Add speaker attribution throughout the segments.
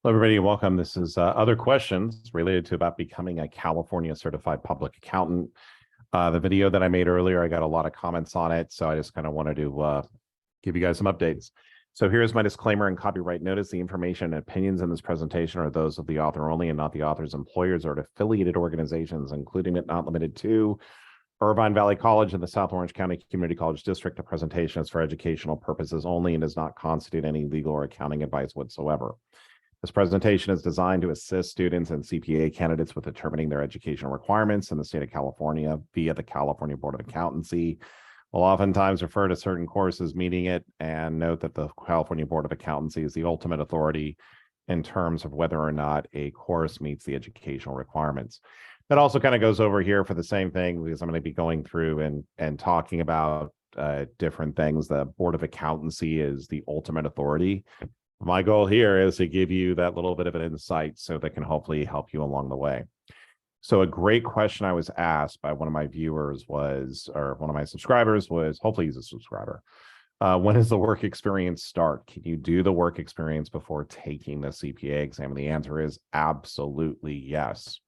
Speaker 1: Hello, everybody. Welcome. This is other questions related to about becoming a California certified public accountant. The video that I made earlier, I got a lot of comments on it, so I just kind of wanted to give you guys some updates. So here's my disclaimer and copyright notice. The information and opinions in this presentation are those of the author only and not the author's employers or affiliated organizations, including but not limited to Irvine Valley College and the South Orange County Community College District. The presentation is for educational purposes only and does not constitute any legal or accounting advice whatsoever. This presentation is designed to assist students and CPA candidates with determining their educational requirements in the state of California via the California Board of Accountancy. We'll oftentimes refer to certain courses meeting it and note that the California Board of Accountancy is the ultimate authority in terms of whether or not a course meets the educational requirements. That also kind of goes over here for the same thing because I'm going to be going through and talking about different things. The Board of Accountancy is the ultimate authority. My goal here is to give you that little bit of an insight so that can hopefully help you along the way. So a great question I was asked by one of my viewers was, or one of my subscribers was, hopefully he's a subscriber. When does the work experience start? Can you do the work experience before taking the CPA exam? And the answer is absolutely yes.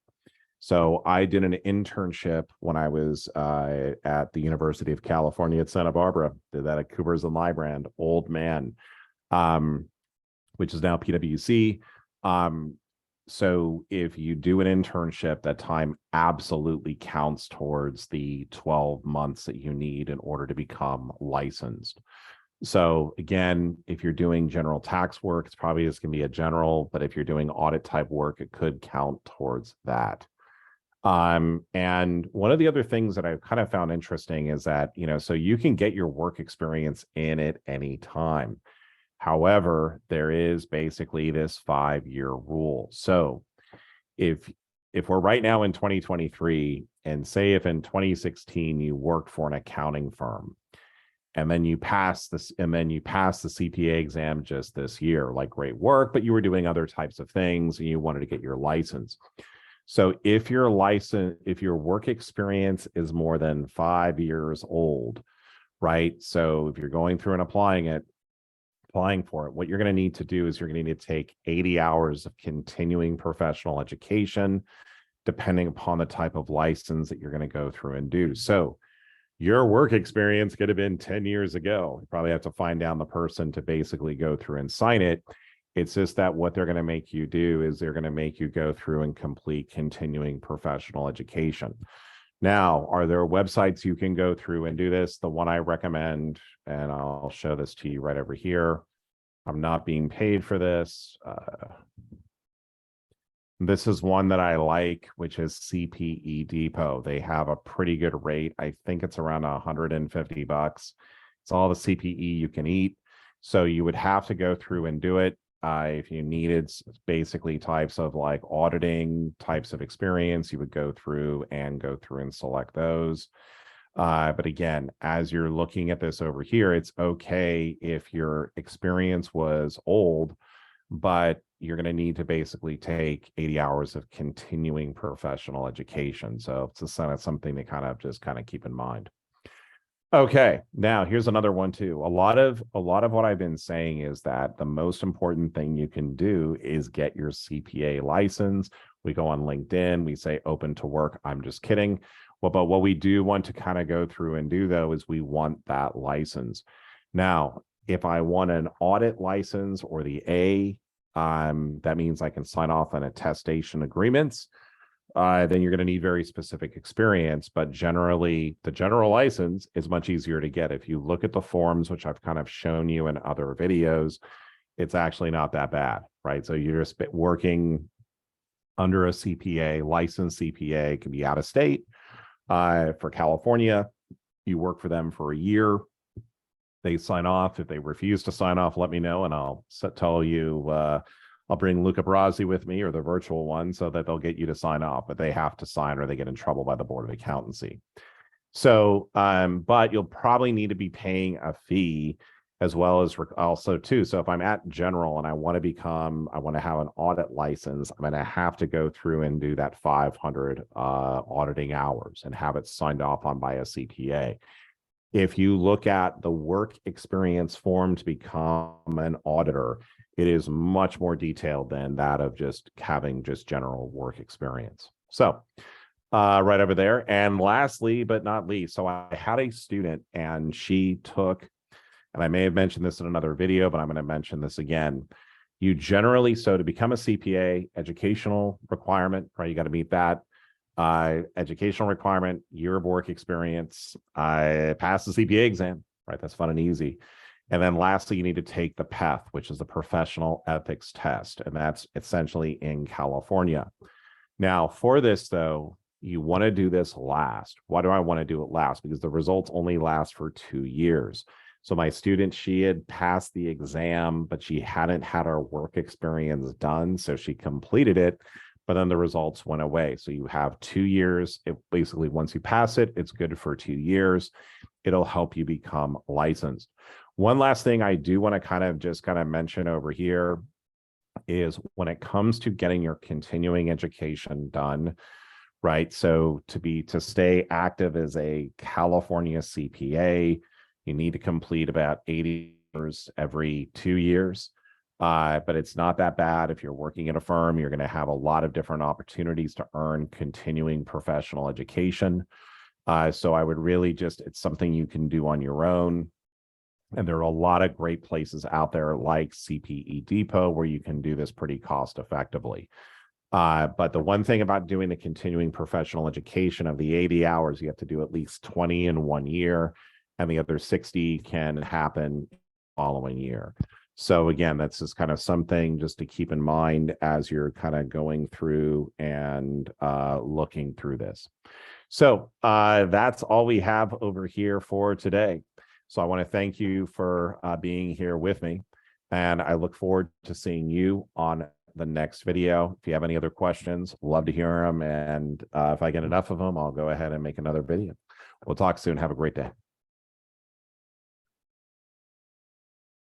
Speaker 1: So I did an internship when I was at the University of California at Santa Barbara. Did that at Coopers and Lybrand, Old Man. Which is now PwC. So if you do an internship, that time absolutely counts towards the 12 months that you need in order to become licensed. So again, if you're doing general tax work, it's probably just going to be a general, but if you're doing audit type work, it could count towards that. And one of the other things that I've kind of found interesting is that, so you can get your work experience in at any time. However, there is basically this 5-year rule. So if we're right now in 2023, and say if in 2016 you worked for an accounting firm, and then you pass the CPA exam just this year, like great work, but you were doing other types of things and you wanted to get your license. So if your work experience is more than 5 years old, right? So if you're going through and applying for it, what you're going to need to do is you're going to need to take 80 hours of continuing professional education, depending upon the type of license that you're going to go through and do. So your work experience could have been 10 years ago. You probably have to find down the person to basically go through and sign it. It's just that what they're going to make you do is they're going to make you go through and complete continuing professional education. Now, are there websites you can go through and do this? The one I recommend, and I'll show this to you right over here. I'm not being paid for this. This is one that I like, which is CPE Depot. They have a pretty good rate. I think it's around $150. It's all the CPE you can eat. So you would have to go through and do it. If you needed basically types of like auditing types of experience, you would go through and select those. But again, as you're looking at this over here, it's okay if your experience was old, but you're going to need to basically take 80 hours of continuing professional education. So it's something to kind of keep in mind. Okay, now here's another one too. A lot of what I've been saying is that the most important thing you can do is get your CPA license. We go on LinkedIn, we say open to work. I'm just kidding. Well, but what we do want to kind of go through and do though is we want that license. Now, if I want an audit license or the A, that means I can sign off on attestation agreements. Then you're going to need very specific experience, but generally the general license is much easier to get. If you look at the forms, which I've kind of shown you in other videos, it's actually not that bad, right? So you're just working under a CPA, licensed CPA, can be out of state. For California, you work for them for a year. They sign off. If they refuse to sign off, let me know, and I'll tell you, I'll bring Luca Brazzi with me or the virtual one so that they'll get you to sign off, but they have to sign or they get in trouble by the Board of Accountancy. So, but you'll probably need to be paying a fee as well as also too. So if I'm at general and I want to have an audit license, I'm going to have to go through and do that 500 auditing hours and have it signed off on by a CPA. If you look at the work experience form to become an auditor, it is much more detailed than that of just having just general work experience. So right over there. And lastly, but not least, so I had a student and she took, and I may have mentioned this in another video, but I'm going to mention this again. You generally, so to become a CPA, educational requirement, right? You got to meet that. Educational requirement, year of work experience. I passed the CPA exam, right? That's fun and easy. And then lastly, you need to take the PETH, which is the professional ethics test. And that's essentially in California. Now, for this, though, you want to do this last. Why do I want to do it last? Because the results only last for 2 years. So my student, she had passed the exam, but she hadn't had her work experience done. So she completed it, but then the results went away. So you have 2 years. It basically, once you pass it, it's good for 2 years. It'll help you become licensed. One last thing I do want to kind of mention over here is when it comes to getting your continuing education done, right? So to stay active as a California CPA, you need to complete about 80 hours every 2 years. But it's not that bad. If you're working at a firm, you're going to have a lot of different opportunities to earn continuing professional education. So I would really it's something you can do on your own. And there are a lot of great places out there like CPE Depot where you can do this pretty cost effectively. But the one thing about doing the continuing professional education, of the 80 hours, you have to do at least 20 in 1 year, and the other 60 can happen the following year. So again, that's just kind of something just to keep in mind as you're kind of going through and looking through this. So that's all we have over here for today. So I want to thank you for being here with me, and I look forward to seeing you on the next video. If you have any other questions, love to hear them. And if I get enough of them, I'll go ahead and make another video. We'll talk soon. Have a great day.